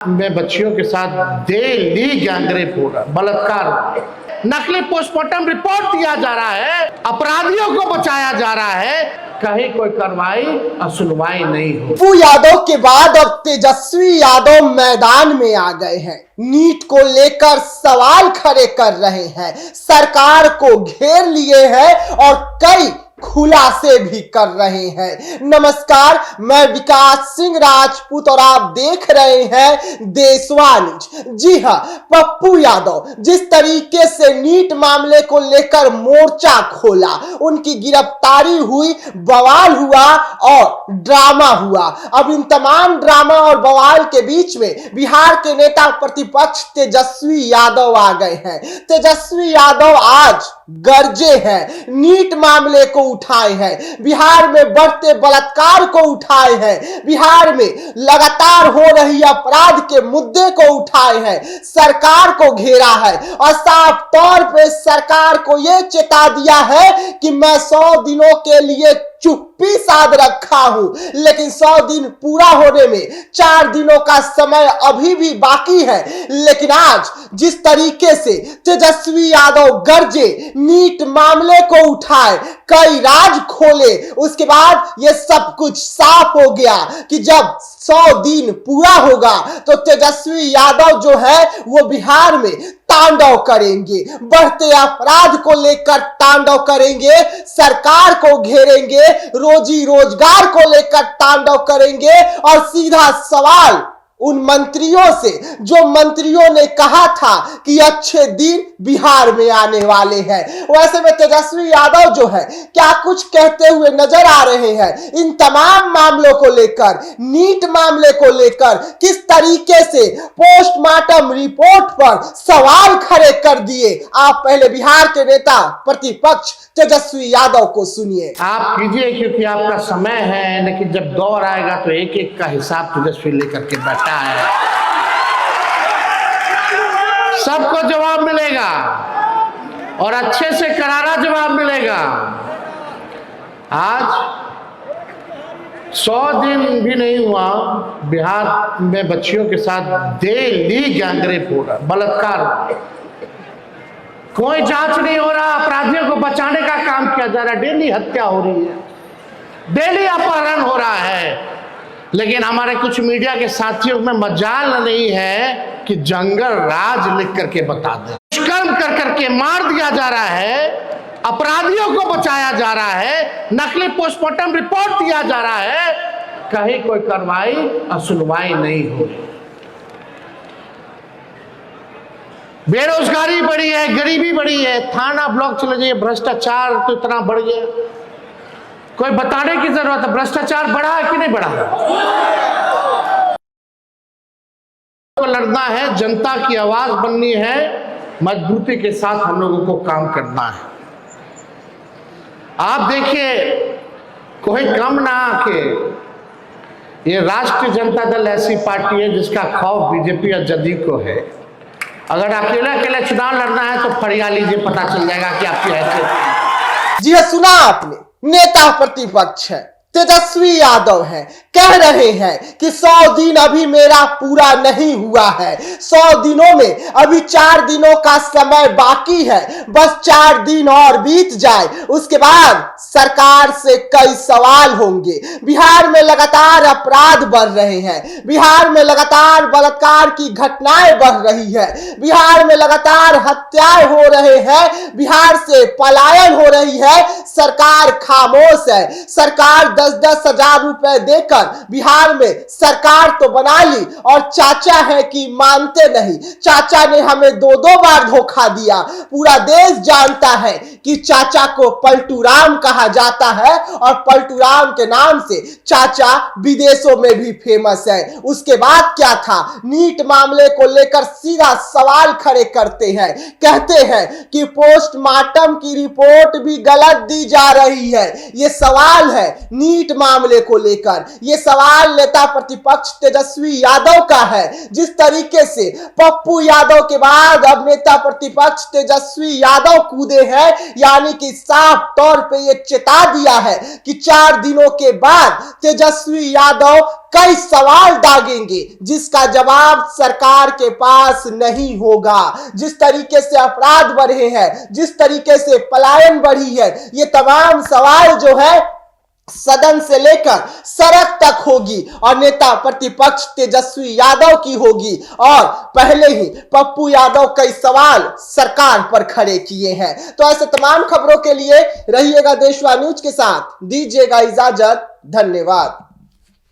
में बच्चियों के साथ दिल्ली गैंगरेप हो रहा, बलात्कार हो रहा, नकली पोस्टमार्टम रिपोर्ट दिया जा रहा है, अपराधियों को बचाया जा रहा है, कहीं कोई कार्रवाई और सुनवाई नहीं हो। पप्पू यादव के बाद अब तेजस्वी यादव मैदान में आ गए हैं। नीट को लेकर सवाल खड़े कर रहे हैं, सरकार को घेर लिए हैं और कई खुलासे भी कर रहे हैं। नमस्कार, मैं विकास सिंह राजपूत और आप देख रहे हैं देशवाणी। जी हां, पप्पू यादव जिस तरीके से नीट मामले को लेकर मोर्चा खोला, उनकी गिरफ्तारी हुई, बवाल हुआ और ड्रामा हुआ। अब इन तमाम ड्रामा और बवाल के बीच में बिहार के नेता प्रतिपक्ष तेजस्वी यादव आ गए हैं। तेजस्वी यादव आज गरजे हैं, नीट मामले को उठाए हैं, बिहार में बढ़ते बलात्कार को उठाए हैं, बिहार में लगातार हो रही अपराध के मुद्दे को उठाए हैं, सरकार को घेरा है और साफ तौर पे सरकार को यह चेता दिया है कि मैं 100 दिनों के लिए चुप्पी साध रखा हूं, लेकिन 100 दिन पूरा होने में 4 दिनों का समय अभी भी बाकी है। लेकिन आज जिस तरीके से तेजस्वी यादव गरजे, नीट मामले को उठाए, कई राज खोले, उसके बाद यह सब कुछ साफ हो गया कि जब 100 दिन पूरा होगा तो तेजस्वी यादव जो है वो बिहार में तांडव करेंगे, बढ़ते अपराध को लेकर तांडव करेंगे, सरकार को घेरेंगे, रोजी रोजगार को लेकर तांडव करेंगे और सीधा सवाल उन मंत्रियों से जो मंत्रियों ने कहा था कि अच्छे दिन बिहार में आने वाले हैं। वैसे में तेजस्वी यादव जो है क्या कुछ कहते हुए नजर आ रहे हैं इन तमाम मामलों को लेकर, नीट मामले को लेकर, किस तरीके से पोस्टमार्टम रिपोर्ट पर सवाल खड़े कर दिए। आप पहले बिहार के नेता प्रतिपक्ष तेजस्वी यादव को सुनिए। आप कीजिए क्योंकि आपका समय है, लेकिन जब दौर आएगा तो एक एक का हिसाब तेजस्वी लेकर के बैठा है, सबको जवाब मिलेगा और अच्छे से करारा जवाब मिलेगा। आज 100 दिन भी नहीं हुआ, बिहार में बच्चियों के साथ दिल्ली गैंगरेप हो रहा, बलात्कार हो रहा, कोई जांच नहीं हो रहा, अपराधियों को बचाने का काम किया जा रहा है, डेली हत्या हो रही है, डेली अपहरण हो रहा है। लेकिन हमारे कुछ मीडिया के साथियों में मजाल नहीं है कि जंगल राज लिख करके बता दे। दुष्कर्म कर करके मार दिया जा रहा है, अपराधियों को बचाया जा रहा है, नकली पोस्टमार्टम रिपोर्ट दिया जा रहा है, कहीं कोई कार्रवाई और सुनवाई नहीं हो रही। बेरोजगारी बढ़ी है, गरीबी बढ़ी है, थाना ब्लॉक चले जाइए, भ्रष्टाचार तो इतना बढ़ गया, कोई बताने की जरूरत है। भ्रष्टाचार बढ़ा है कि नहीं बढ़ा? लड़ना है, जनता की आवाज बननी है, मजबूती के साथ हम लोगों को काम करना है। आप देखिए, कोई कम ना आके, ये राष्ट्रीय जनता दल ऐसी पार्टी है जिसका खौफ बीजेपी और जदयू को है। अगर अकेले अकेले चुनाव लड़ना है तो फरिया लीजिए, पता चल जाएगा कि आपकी हैसियत। जी सुना आपने, नेता प्रतिपक्ष है, तेजस्वी यादव है, कह रहे हैं कि 100 दिन अभी मेरा पूरा नहीं हुआ है, 100 दिनों में अभी 4 दिनों का समय बाकी है, बस 4 दिन और बीत जाए, उसके बाद सरकार से कई सवाल होंगे। बिहार में लगातार अपराध बढ़ रहे हैं, बिहार में लगातार बलात्कार की घटनाएं बढ़ रही है, बिहार में लगातार हत्याएं हो रहे हैं, बिहार से पलायन हो रही है, सरकार खामोश है। सरकार 10-10 हजार रुपए देकर बिहार में सरकार तो बना ली और चाचा है कि मानते नहीं। चाचा ने हमें 2-2 बार धोखा दिया। पूरा देश जानता है कि चाचा को पलटू राम कहा जाता है और पलटू राम के नाम से चाचा विदेशों में भी फेमस है। उसके बाद क्या था, नीट मामले को लेकर सीधा सवाल खड़े करते हैं, कहते हैं कि पोस्टमार्टम की रिपोर्ट भी गलत दी जा रही है। यह सवाल है नीट मामले को लेकर, यह सवाल नेता प्रतिपक्ष तेजस्वी यादव का है। जिस तरीके से पप्पू यादव के बाद अब नेता प्रतिपक्ष तेजस्वी यादव कूदे हैं, यानी कि साफ तौर पे ये चेता दिया है कि 4 दिनों के बाद तेजस्वी यादव कई सवाल दागेंगे जिसका जवाब सरकार के पास नहीं होगा। जिस तरीके से अपराध बढ़े हैं, जिस तरीके से पलायन बढ़ी है, ये तमाम सवाल जो है सदन से लेकर सड़क तक होगी और नेता प्रतिपक्ष तेजस्वी यादव की होगी। और पहले ही पप्पू यादव कई सवाल सरकार पर खड़े किए हैं। तो ऐसे तमाम खबरों के लिए रहिएगा देशवा न्यूज के साथ, दीजिएगा इजाजत, धन्यवाद।